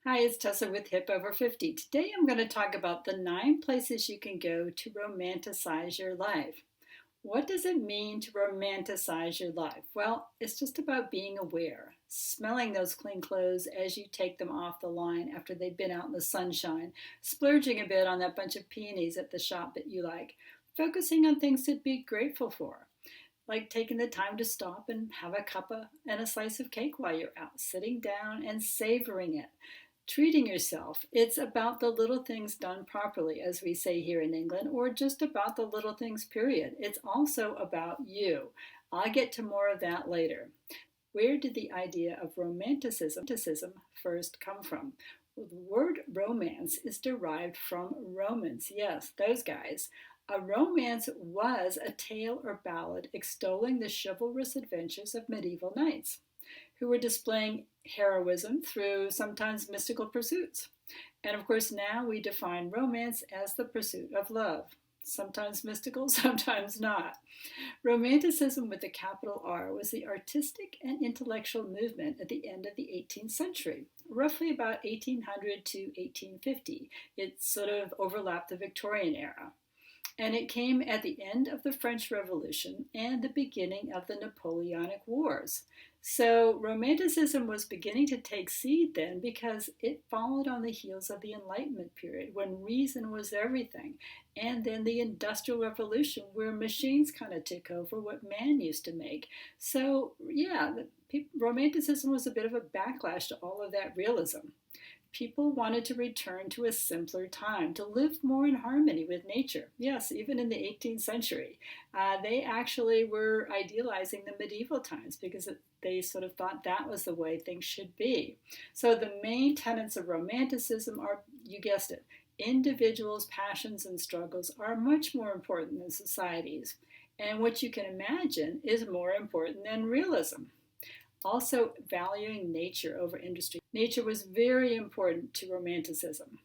Hi, it's Tessa with Hip Over 50. Today I'm going to talk about the 9 places you can go to romanticize your life. What does it mean to romanticize your life? Well, it's just about being aware, smelling those clean clothes as you take them off the line after they've been out in the sunshine, splurging a bit on that bunch of peonies at the shop that you like, focusing on things to be grateful for, like taking the time to stop and have a cuppa and a slice of cake while you're out, sitting down and savoring it, treating yourself. It's about the little things done properly, as we say here in England, or just about the little things, period. It's also about you. I'll get to more of that later. Where did the idea of romanticism first come from? Well, the word romance is derived from Romans. Yes, those guys. A romance was a tale or ballad extolling the chivalrous adventures of medieval knights who were displaying heroism through sometimes mystical pursuits. And of course, now we define romance as the pursuit of love. Sometimes mystical, sometimes not. Romanticism with a capital R was the artistic and intellectual movement at the end of the 18th century, roughly about 1800 to 1850. It sort of overlapped the Victorian era. And it came at the end of the French Revolution and the beginning of the Napoleonic Wars. So Romanticism was beginning to take seed then because it followed on the heels of the Enlightenment period when reason was everything. And then the Industrial Revolution where machines kind of took over what man used to make. So yeah, Romanticism was a bit of a backlash to all of that realism. People wanted to return to a simpler time, to live more in harmony with nature. Yes, even in the 18th century. They actually were idealizing the medieval times because they sort of thought that was the way things should be. So the main tenets of Romanticism are, you guessed it, individuals' passions and struggles are much more important than society's. And what you can imagine is more important than realism. Also, valuing nature over industry. Nature was very important to Romanticism.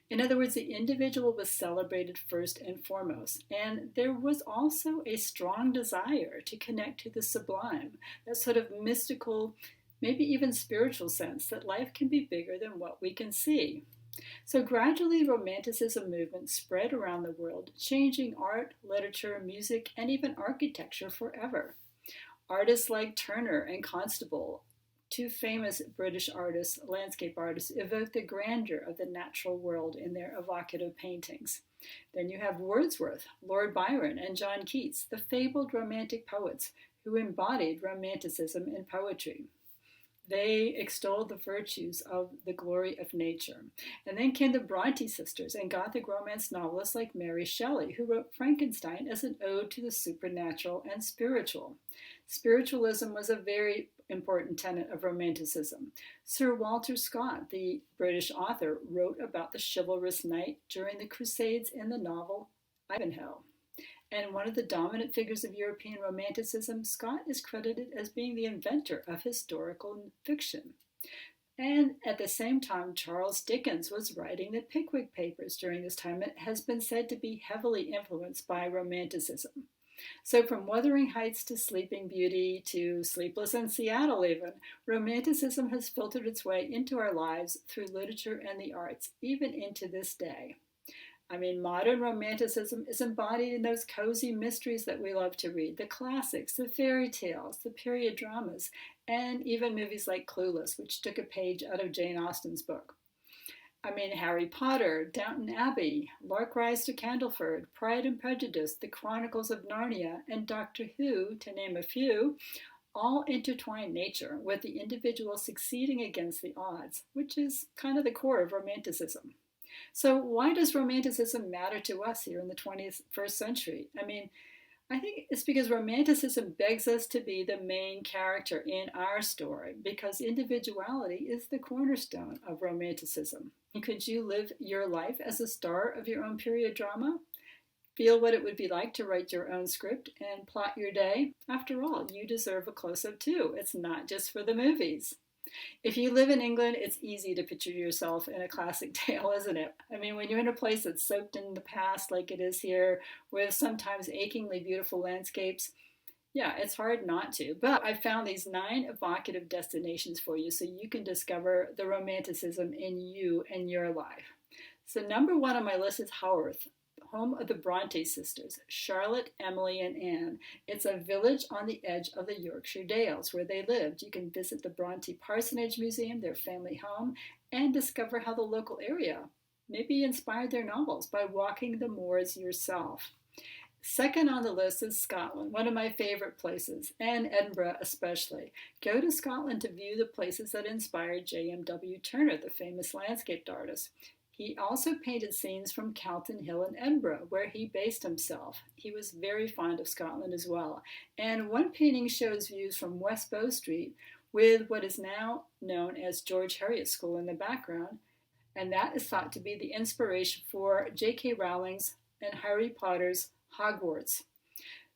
In other words, the individual was celebrated first and foremost, and there was also a strong desire to connect to the sublime, that sort of mystical, maybe even spiritual sense that life can be bigger than what we can see. So gradually, Romanticism movement spread around the world, changing art, literature, music, and even architecture forever. Artists like Turner and Constable, two famous British artists, landscape artists, evoke the grandeur of the natural world in their evocative paintings. Then you have Wordsworth, Lord Byron, and John Keats, the fabled romantic poets who embodied Romanticism in poetry. They extolled the virtues of the glory of nature. And then came the Bronte sisters and Gothic romance novelists like Mary Shelley, who wrote Frankenstein as an ode to the supernatural and spiritual. Spiritualism was a very important tenet of Romanticism. Sir Walter Scott, the British author, wrote about the chivalrous knight during the Crusades in the novel Ivanhoe. And one of the dominant figures of European Romanticism, Scott is credited as being the inventor of historical fiction. And at the same time, Charles Dickens was writing the Pickwick Papers during this time. It has been said to be heavily influenced by Romanticism. So from Wuthering Heights to Sleeping Beauty to Sleepless in Seattle even, Romanticism has filtered its way into our lives through literature and the arts, even into this day. I mean, modern Romanticism is embodied in those cozy mysteries that we love to read, the classics, the fairy tales, the period dramas, and even movies like Clueless, which took a page out of Jane Austen's book. I mean, Harry Potter, Downton Abbey, Lark Rise to Candleford, Pride and Prejudice, The Chronicles of Narnia, and Doctor Who, to name a few, all intertwine nature with the individual succeeding against the odds, which is kind of the core of Romanticism. So why does Romanticism matter to us here in the 21st century? I think it's because Romanticism begs us to be the main character in our story because individuality is the cornerstone of Romanticism. Could you live your life as a star of your own period drama? Feel what it would be like to write your own script and plot your day? After all, you deserve a close-up too. It's not just for the movies. If you live in England, it's easy to picture yourself in a classic tale, isn't it? I mean, when you're in a place that's soaked in the past like it is here, with sometimes achingly beautiful landscapes, Yeah, it's hard not to. But I found these 9 evocative destinations for you so you can discover the romanticism in you and your life. So, number 1 on my list is Haworth, home of the Bronte sisters, Charlotte, Emily, and Anne. It's a village on the edge of the Yorkshire Dales where they lived. You can visit the Bronte Parsonage Museum, their family home, and discover how the local area maybe inspired their novels by walking the moors yourself. Second on the list is Scotland, one of my favorite places, and Edinburgh especially. Go to Scotland to view the places that inspired J.M.W. Turner, the famous landscape artist. He also painted scenes from Calton Hill in Edinburgh, where he based himself. He was very fond of Scotland as well. And one painting shows views from West Bow Street with what is now known as George Heriot School in the background, and that is thought to be the inspiration for J.K. Rowling's and Harry Potter's Hogwarts.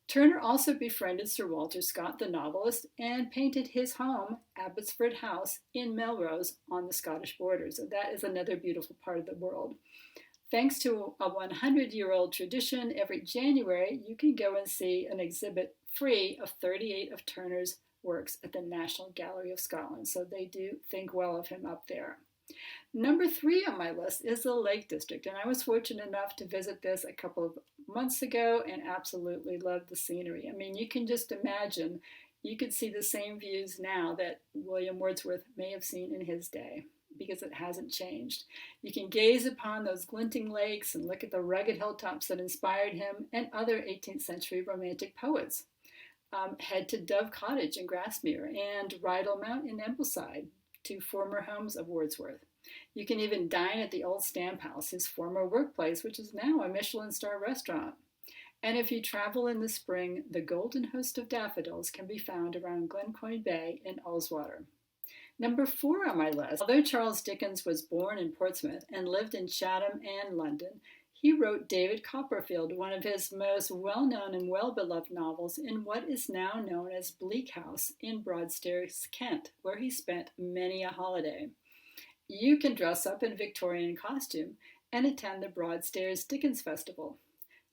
Turner also befriended Sir Walter Scott, the novelist, and painted his home, Abbotsford House, in Melrose on the Scottish borders. And that is another beautiful part of the world. Thanks to a 100-year-old tradition, every January you can go and see an exhibit free of 38 of Turner's works at the National Gallery of Scotland. So they do think well of him up there. Number 3 on my list is the Lake District, and I was fortunate enough to visit this a couple of months ago and absolutely loved the scenery. I mean, you can just imagine you could see the same views now that William Wordsworth may have seen in his day because it hasn't changed. You can gaze upon those glinting lakes and look at the rugged hilltops that inspired him and other 18th century romantic poets. Head to Dove Cottage in Grasmere and Rydal Mount in Ambleside, 2 former homes of Wordsworth. You can even dine at the Old Stamp House, his former workplace, which is now a Michelin star restaurant. And if you travel in the spring, the golden host of daffodils can be found around Glencoyne Bay in Ullswater. Number 4 on my list, although Charles Dickens was born in Portsmouth and lived in Chatham and London, he wrote David Copperfield, one of his most well-known and well-beloved novels, in what is now known as Bleak House in Broadstairs, Kent, where he spent many a holiday. You can dress up in Victorian costume and attend the Broadstairs Dickens Festival.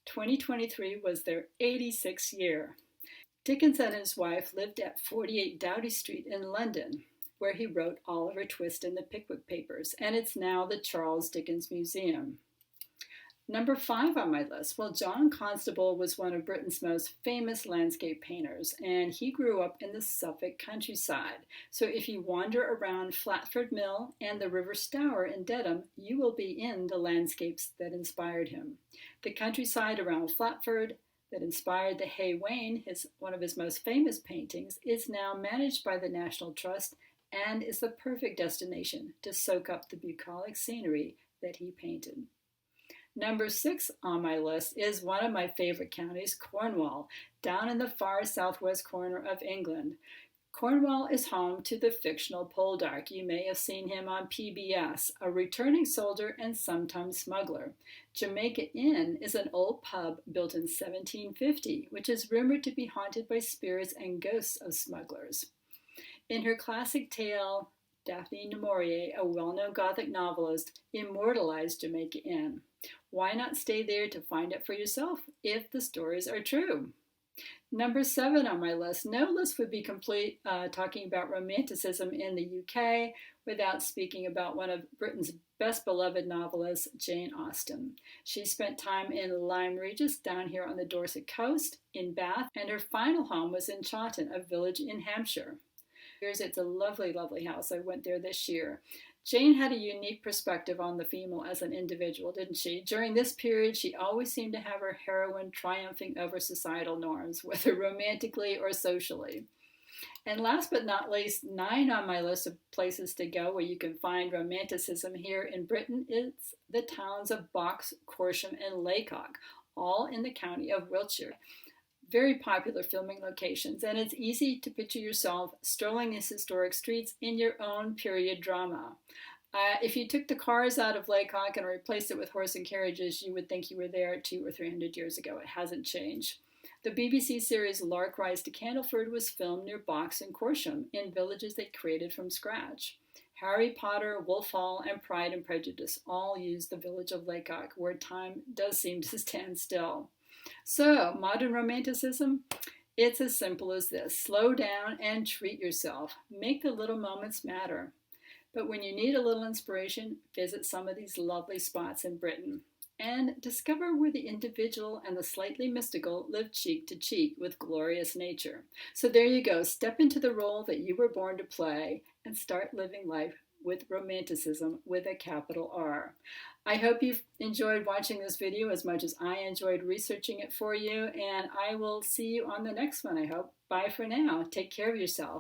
2023 was their 86th year. Dickens and his wife lived at 48 Doughty Street in London, where he wrote Oliver Twist and the Pickwick Papers, and it's now the Charles Dickens Museum. Number 5 on my list, well, John Constable was one of Britain's most famous landscape painters, and he grew up in the Suffolk countryside. So if you wander around Flatford Mill and the River Stour in Dedham, you will be in the landscapes that inspired him. The countryside around Flatford that inspired the Hay Wain, one of his most famous paintings, is now managed by the National Trust and is the perfect destination to soak up the bucolic scenery that he painted. Number 6 on my list is one of my favorite counties, Cornwall, down in the far southwest corner of England. Cornwall is home to the fictional Poldark. You may have seen him on PBS, a returning soldier and sometimes smuggler. Jamaica Inn is an old pub built in 1750, which is rumored to be haunted by spirits and ghosts of smugglers. In her classic tale, Daphne du Maurier, a well-known Gothic novelist, immortalized Jamaica Inn. Why not stay there to find it for yourself if the stories are true? Number 7 on my list. No list would be complete talking about Romanticism in the UK without speaking about one of Britain's best beloved novelists, Jane Austen. She spent time in Lyme Regis down here on the Dorset coast, in Bath, and her final home was in Chawton, a village in Hampshire. It's a lovely, lovely house. I went there this year. Jane had a unique perspective on the female as an individual, didn't she? During this period, she always seemed to have her heroine triumphing over societal norms, whether romantically or socially. And last but not least, 9 on my list of places to go where you can find Romanticism here in Britain is the towns of Box, Corsham, and Laycock, all in the county of Wiltshire. Very popular filming locations, and it's easy to picture yourself strolling these historic streets in your own period drama. If you took the cars out of Laycock and replaced it with horse and carriages, you would think you were there 200 or 300 years ago. It hasn't changed. The BBC series Lark Rise to Candleford was filmed near Box and Corsham in villages they created from scratch. Harry Potter, Wolf Hall, and Pride and Prejudice all use the village of Laycock, where time does seem to stand still. So, modern Romanticism, It's as simple as this. Slow down and treat yourself. Make the little moments matter. But when you need a little inspiration, visit some of these lovely spots in Britain and discover where the individual and the slightly mystical live cheek to cheek with glorious nature. So there you go. Step into the role that you were born to play and start living life with romanticism with a capital R. I hope you've enjoyed watching this video as much as I enjoyed researching it for you, and I will see you on the next one, I hope. Bye for now. Take care of yourself.